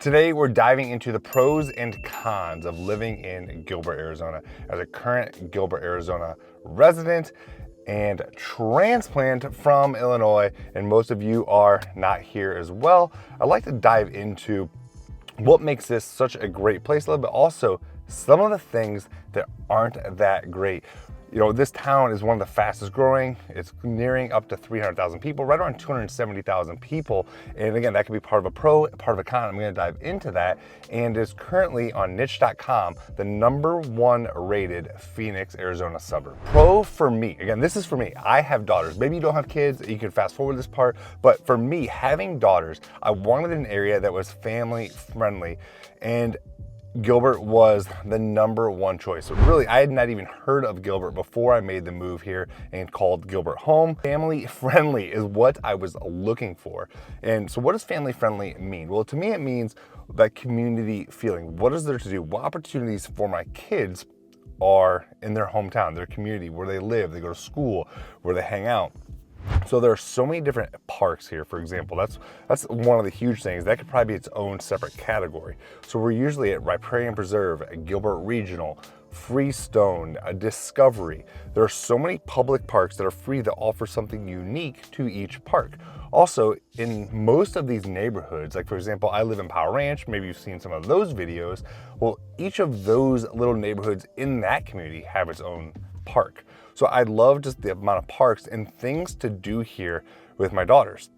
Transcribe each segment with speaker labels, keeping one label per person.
Speaker 1: Today, we're diving into the pros and cons of living in Gilbert, Arizona. As a current Gilbert, Arizona resident and transplant from Illinois, and most of you are not here as well, I'd like to dive into what makes this such a great place to live, but also some of the things that aren't that great. You know, this town is one of the fastest growing. It's nearing up to 300,000 people, right around 270,000 people. And again, that could be part of a pro, part of a con. I'm gonna dive into that. And is currently on niche.com, the #1 rated Phoenix, Arizona suburb. Pro for me, again, this is for me. I have daughters. Maybe you don't have kids, you can fast forward this part. But for me, having daughters, I wanted an area that was family friendly. And Gilbert was the #1 choice. So really, I had not even heard of Gilbert before I made the move here and called Gilbert home. Family friendly is what I was looking for. And so what does family friendly mean? Well, to me, it means that community feeling. What is there to do? What opportunities for my kids are in their hometown, their community, where they live, they go to school, where they hang out. So there are so many different parks here, for example. That's one of the huge things. That could probably be its own separate category. So we're usually at Riparian Preserve, at Gilbert Regional, Freestone, Discovery. There are so many public parks that are free that offer something unique to each park. Also, in most of these neighborhoods, like for example, I live in Power Ranch, maybe you've seen some of those videos. Well, each of those little neighborhoods in that community have its own park. So I love just the amount of parks and things to do here with my daughters.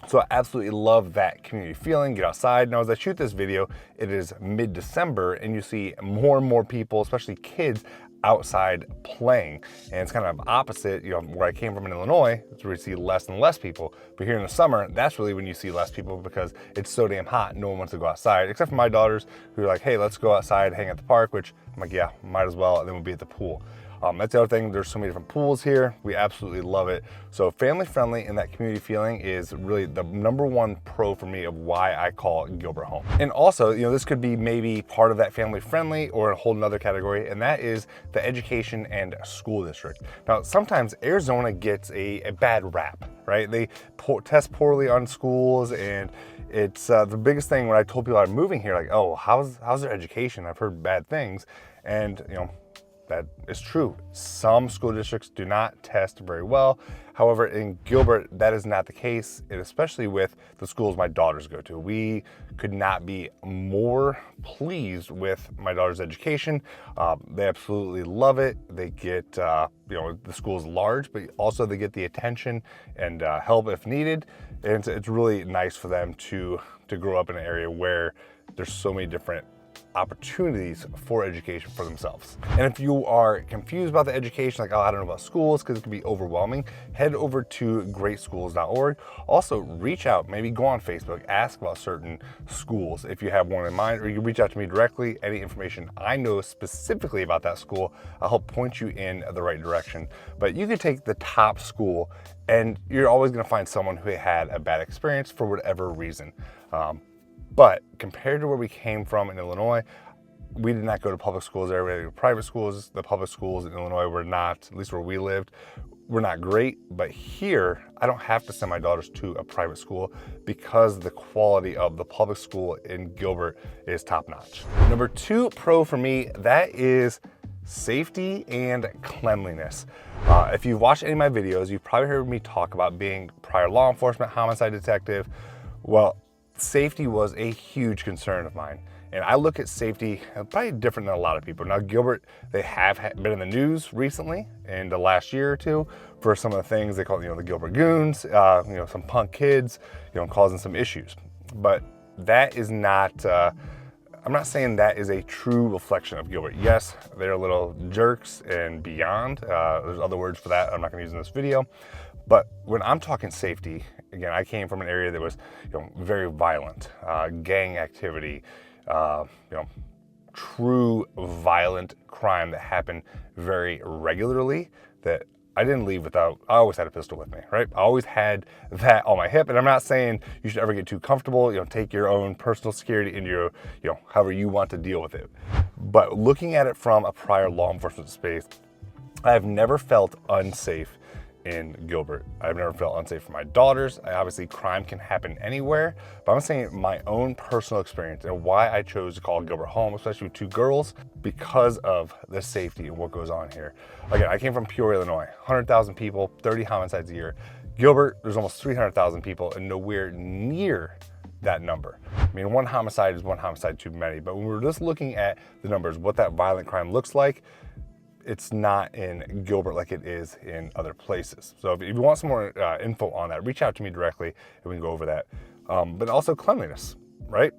Speaker 1: So I absolutely love that community feeling, get outside. Now, as I shoot this video, it is mid-December and you see more and more people, especially kids, outside playing. And it's kind of opposite, you know, where I came from in Illinois, it's where you see less and less people. But here in the summer, that's really when you see less people because it's so damn hot, no one wants to go outside, except for my daughters who are like, hey, let's go outside, hang at the park, which I'm like, yeah, might as well, and then we'll be at the pool. That's the other thing, there's so many different pools here. We absolutely love it. So family friendly and that community feeling is really the #1 pro for me of why I call Gilbert home. And also, you know, this could be maybe part of that family friendly or a whole nother category, and that is the education and school district. Now, sometimes Arizona gets a bad rap, right? They test poorly on schools, and it's the biggest thing when I told people I'm moving here, like, oh, how's their education? I've heard bad things. And, you know, that is true. Some school districts do not test very well. However, in Gilbert, that is not the case, and especially with the schools my daughters go to. We could not be more pleased with my daughter's education. They absolutely love it. They get, you know, the school is large, but also they get the attention and help if needed. And it's really nice for them to grow up in an area where there's so many different opportunities for education for themselves. And if you are confused about the education, like, oh, I don't know about schools, because it can be overwhelming, head over to greatschools.org. Also, reach out, maybe go on Facebook, ask about certain schools if you have one in mind, or you reach out to me directly. Any information I know specifically about that school, I'll help point you in the right direction. But you could take the top school, and you're always going to find someone who had a bad experience for whatever reason. But compared to where we came from in Illinois, we did not go to public schools there. We had to go to private schools. The public schools in Illinois were not, at least where we lived, were not great. But here, I don't have to send my daughters to a private school because the quality of the public school in Gilbert is top notch. #2 pro for me, that is safety and cleanliness. If you've watched any of my videos, you've probably heard me talk about being prior law enforcement, homicide detective. Well, safety was a huge concern of mine. And I look at safety probably different than a lot of people. Now, Gilbert, they have been in the news recently in the last year or two for some of the things they call, you know, the Gilbert goons, you know, some punk kids, you know, causing some issues. But that is not, I'm not saying that is a true reflection of Gilbert. Yes, they're little jerks and beyond. There's other words for that I'm not gonna use in this video. But when I'm talking safety, again, I came from an area that was, you know, very violent, gang activity, you know, true violent crime that happened very regularly, that I didn't leave without, I always had a pistol with me, right? I always had that on my hip. And I'm not saying you should ever get too comfortable, you know, take your own personal security into your, you know, however you want to deal with it. But looking at it from a prior law enforcement space, I have never felt unsafe in Gilbert. I've never felt unsafe for my daughters. Obviously, crime can happen anywhere, but I'm saying my own personal experience and why I chose to call Gilbert home, especially with 2 girls, because of the safety and what goes on here. Again, I came from Peoria, Illinois, 100,000 people, 30 homicides a year. Gilbert, there's almost 300,000 people and nowhere near that number. I mean, 1 homicide is 1 homicide too many, but when we're just looking at the numbers, what that violent crime looks like, it's not in Gilbert like it is in other places. So if you want some more info on that, reach out to me directly and we can go over that. But also cleanliness, right?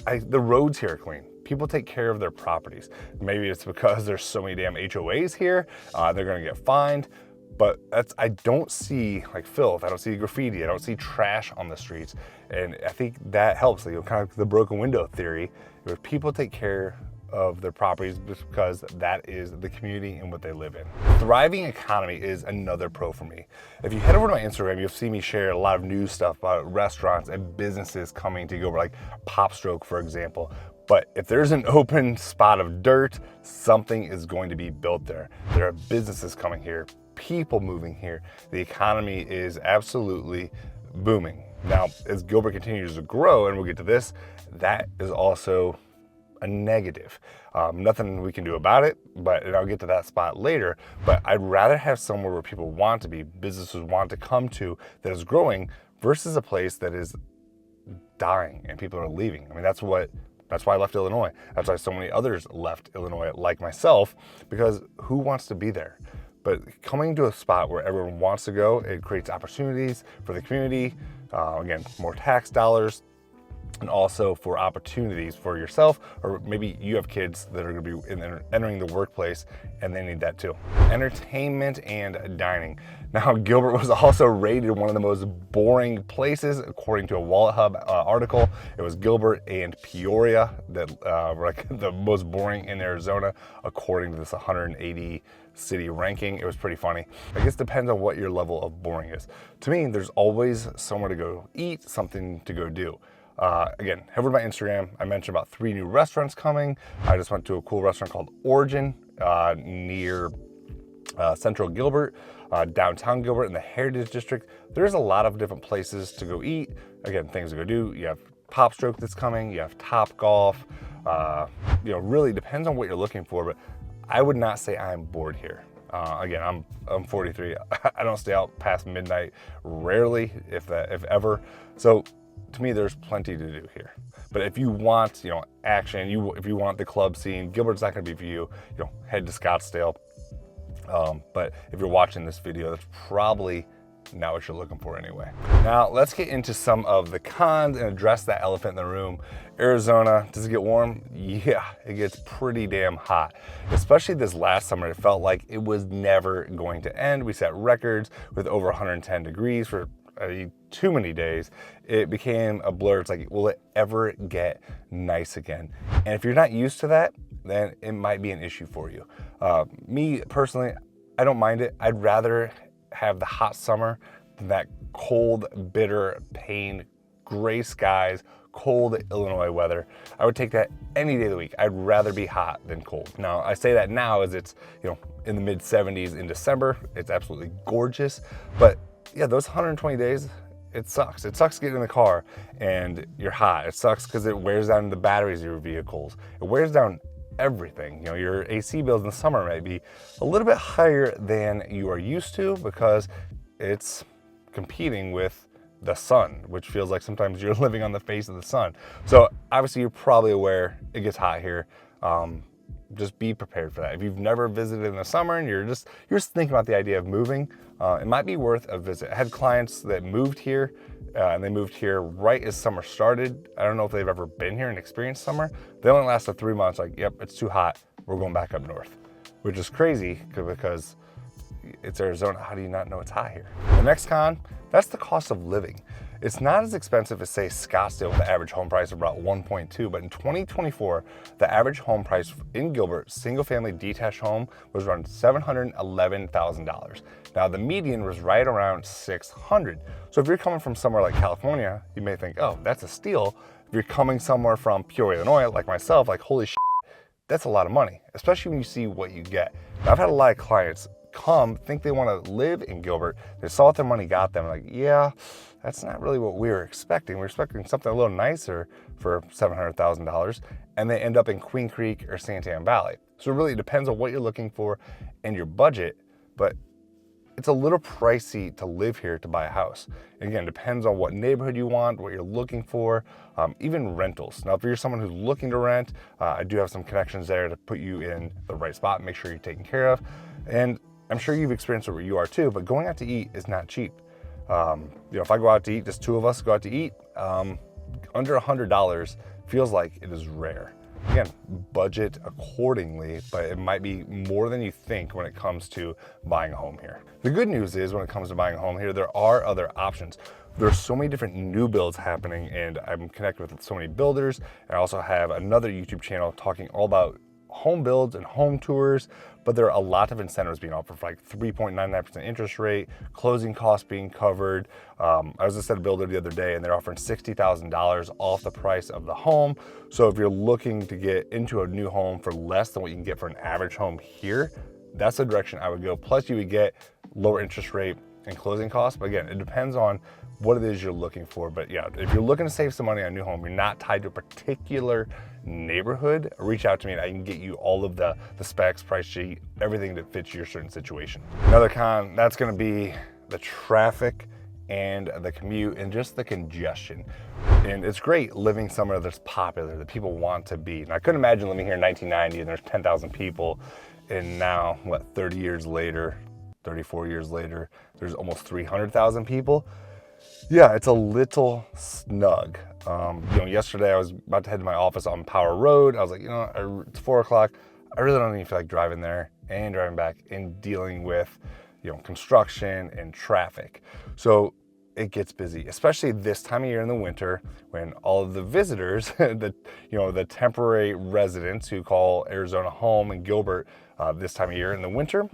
Speaker 1: The roads here are clean. People take care of their properties. Maybe it's because there's so many damn HOAs here, they're gonna get fined. But I don't see like filth, I don't see graffiti, I don't see trash on the streets. And I think that helps, like, kind of the broken window theory, where people take care of their properties because that is the community and what they live in. Thriving economy is another pro for me. If you head over to my Instagram, you'll see me share a lot of news stuff about restaurants and businesses coming to Gilbert, like Popstroke, for example. But if there's an open spot of dirt, something is going to be built there. There are businesses coming here, people moving here. The economy is absolutely booming. Now, as Gilbert continues to grow, and we'll get to this, that is also a negative. Nothing we can do about it, and I'll get to that spot later, but I'd rather have somewhere where people want to be, businesses want to come to, that is growing, versus a place that is dying and people are leaving. I mean, that's why I left Illinois. That's why so many others left Illinois, like myself, because who wants to be there? But coming to a spot where everyone wants to go, it creates opportunities for the community, again, more tax dollars, and also for opportunities for yourself, or maybe you have kids that are gonna be entering the workplace and they need that too. Entertainment and dining. Now, Gilbert was also rated one of the most boring places, according to a Wallet Hub article. It was Gilbert and Peoria that were like the most boring in Arizona, according to this 180 city ranking. It was pretty funny. I guess it depends on what your level of boring is. To me, there's always somewhere to go eat, something to go do. Again, head over to my Instagram. I mentioned about 3 new restaurants coming. I just went to a cool restaurant called Origin near Central Gilbert, downtown Gilbert in the Heritage District. There's a lot of different places to go eat. Again, things to go do. You have Popstroke that's coming. You have Top Golf. Really depends on what you're looking for, but I would not say I'm bored here. Again, I'm 43. I don't stay out past midnight, rarely, if ever. So to me, there's plenty to do here. But if you want, action, if you want the club scene, Gilbert's not gonna be for you. Head to Scottsdale. But if you're watching this video, that's probably not what you're looking for anyway. Now, let's get into some of the cons and address that elephant in the room. Arizona, does it get warm? Yeah, it gets pretty damn hot. Especially this last summer, it felt like it was never going to end. We set records with over 110 degrees for too many days. It became a blur. It's like, will it ever get nice again? And if you're not used to that, then it might be an issue for you. Me personally, I don't mind it. I'd rather have the hot summer than that cold, bitter, pain, gray skies, cold Illinois weather. I would take that any day of the week. I'd rather be hot than cold. Now, I say that now as it's, in the mid 70s in December. It's absolutely gorgeous. But yeah, those 120 days, it sucks. It sucks getting in the car and you're hot. It sucks because it wears down the batteries of your vehicles. It wears down everything. Your AC bills in the summer might be a little bit higher than you are used to because it's competing with the sun, which feels like sometimes you're living on the face of the sun. So obviously you're probably aware it gets hot here. Just be prepared for that. If you've never visited in the summer and you're just thinking about the idea of moving, it might be worth a visit. I had clients that moved here and they moved here right as summer started. I don't know if they've ever been here and experienced summer. They only lasted 3 months, like, yep, it's too hot. We're going back up north, which is crazy because it's Arizona. How do you not know it's hot here? The next con, that's the cost of living. It's not as expensive as, say, Scottsdale with the average home price of about 1.2, but in 2024, the average home price in Gilbert, single-family detached home, was around $711,000. Now, the median was right around $600,000. So if you're coming from somewhere like California, you may think, oh, that's a steal. If you're coming somewhere from Peoria, Illinois, like myself, like, holy shit, that's a lot of money, especially when you see what you get. Now, I've had a lot of clients think they want to live in Gilbert. They saw what their money got them, like, yeah, that's not really what we were expecting. We were expecting something a little nicer for $700,000, and they end up in Queen Creek or Santan Valley. So it really depends on what you're looking for and your budget, but it's a little pricey to live here to buy a house. And again, it depends on what neighborhood you want, what you're looking for, even rentals. Now, if you're someone who's looking to rent, I do have some connections there to put you in the right spot, make sure you're taken care of. And I'm sure you've experienced it where you are too, but going out to eat is not cheap. If I go out to eat, just two of us go out to eat, under $100 feels like it is rare. Again, budget accordingly, but it might be more than you think when it comes to buying a home here. The good news is when it comes to buying a home here, there are other options. There's so many different new builds happening, and I'm connected with so many builders. I also have another YouTube channel talking all about home builds and home tours, but there are a lot of incentives being offered, for like 3.99% interest rate, closing costs being covered. I was just at a builder the other day and they're offering $60,000 off the price of the home. So if you're looking to get into a new home for less than what you can get for an average home here, that's the direction I would go. Plus you would get lower interest rate and closing costs. But again, it depends on what it is you're looking for. But yeah, if you're looking to save some money on a new home, you're not tied to a particular neighborhood, reach out to me and I can get you all of the specs, price sheet, everything that fits your certain situation. Another con, that's gonna be the traffic and the commute and just the congestion. And it's great living somewhere that's popular, that people want to be. And I couldn't imagine living here in 1990 and there's 10,000 people, and now, 30 years later, 34 years later, there's almost 300,000 people. Yeah, it's a little snug. Yesterday I was about to head to my office on Power Road. I was like, it's 4 o'clock. I really don't even feel like driving there and driving back and dealing with, construction and traffic. So it gets busy, especially this time of year in the winter when all of the visitors, the temporary residents who call Arizona home and Gilbert this time of year in the winter.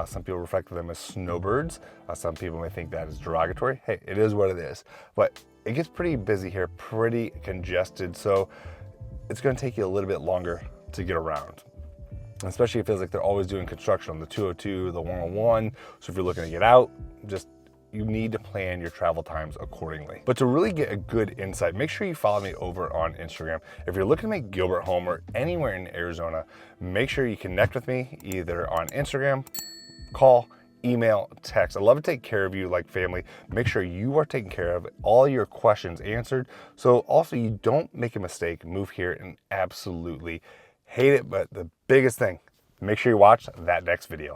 Speaker 1: Some people refer to them as snowbirds. Some people may think that is derogatory. Hey, it is what it is. But it gets pretty busy here, pretty congested. So it's going to take you a little bit longer to get around. Especially it feels like they're always doing construction on the 202, the 101. So if you're looking to get out, you need to plan your travel times accordingly. But to really get a good insight, make sure you follow me over on Instagram. If you're looking to make Gilbert home or anywhere in Arizona, make sure you connect with me either on Instagram, call, email, text. I love to take care of you like family. Make sure you are taken care of, all your questions answered. So also you don't make a mistake, move here and absolutely hate it. But the biggest thing, make sure you watch that next video.